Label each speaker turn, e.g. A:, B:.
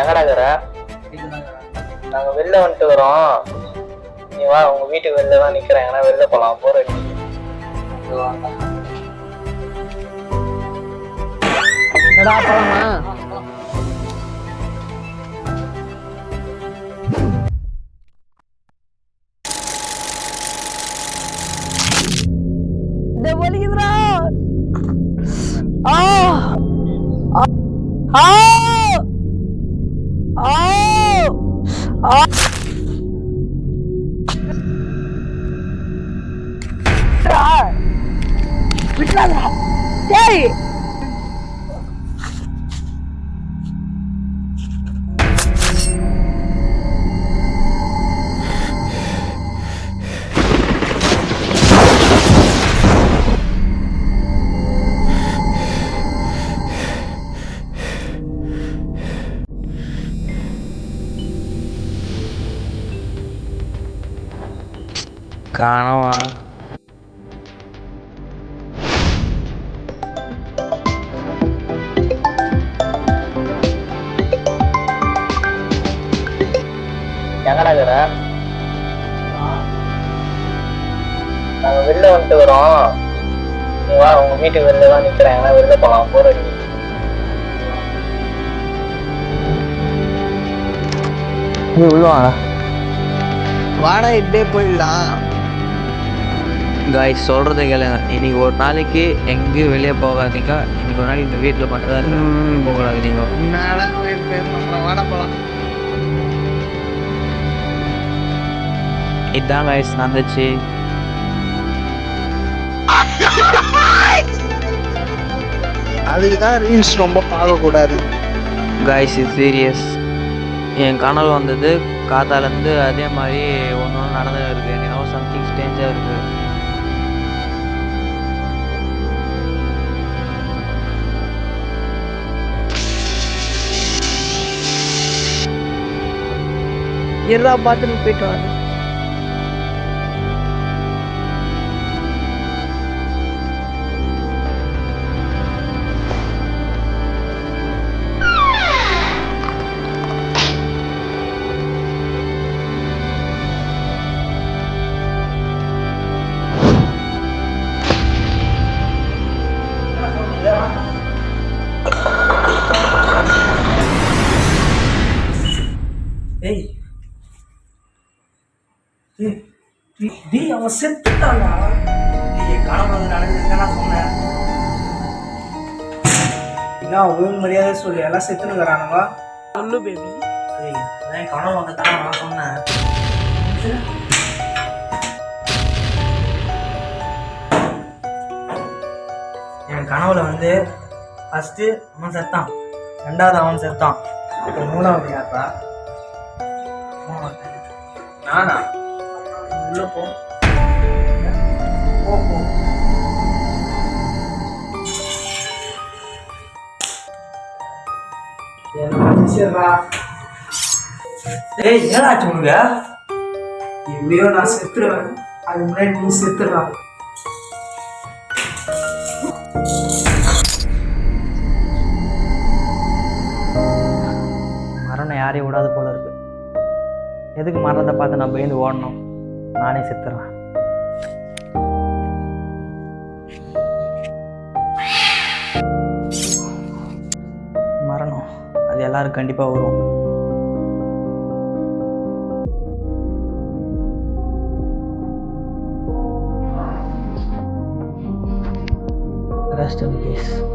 A: எங்கடா இருக்கிற? நாங்க வெளில வந்துட்டு வரோம். நீ வா, உங்க வீட்டுக்கு வெளில தான் நிக்கிறேன். எங்கன்னா வெளில போலாம், போற அடி.
B: என்னடா போலாமா? இந்த வலிக்குதுடா. ஆ ஆ ஆ ஆ விட்டுறாதடா. டேய்
C: கனவா?
A: எங்கடா இருக்கிற? நாங்க வெளில வந்துட்டு வரோம். நீ வா, உங்க வீட்டுக்கு வெளில தான் நிக்கிறேன். எங்கன்னா வெளில போலாம், போற அடி.
C: விழுவாங்க.
B: வாடா இப்படியே போயிடலாம்.
C: காய்ஸ் சொல்கிறத கேளுங்க. இன்னைக்கு ஒரு நாளைக்கு எங்கேயும் வெளியே போகாதீங்க. இன்னைக்கு ஒரு நாளைக்கு இந்த வீட்டில் மட்டும் தான் போகக்கூடாது. நீங்கள்
B: வாடா போலாம்.
C: இதுதான் காய்ஸ் நடந்துச்சு.
B: அதுக்குதான் ரீல்ஸ் ரொம்ப பார்க்கக்கூடாது.
C: காய்ஸ் இது சீரியஸ். என் கனவு வந்தது காத்தாலேருந்து அதே மாதிரி ஒன்று ஒன்று நடந்து இருக்குது. எனக்கு சம்திங் ஸ்டேஞ்சாக இருக்குது.
B: இருடா பார்த்துட்டு போயிட்டு வாங்க.
A: அவன் செத்துட்டானா? கனவு நடந்துருக்கா சொன்னேன். ஒழுங்கு மரியாதை சொல்லி எல்லாம் செத்துனுங்கிறானுவா.
B: சொல்லு பேபி.
A: அதான் கனவு வந்ததான் நான் சொன்னேன். என் கனவுல வந்து ஃபர்ஸ்ட் அவன் செத்தான், ரெண்டாவது அவன் செத்தான், அப்புறம் மூணாவது யாரா? நானா? உள்ள போ போ போ. ஏய், ஏதாச்சும் உனக்கு? எப்படியோ நான் செத்துருவேன். அது முன்னாடி நீ செத்துடுறா.
C: மரணம் யாரையும் விடாது போல இருக்கு. எதுக்கு மரணத்தை பார்த்து நான் பயந்து ஓடணும்? நானே செத்துறேன். மரணம் அது எல்லாரும் கண்டிப்பாக வரும். Rest in peace.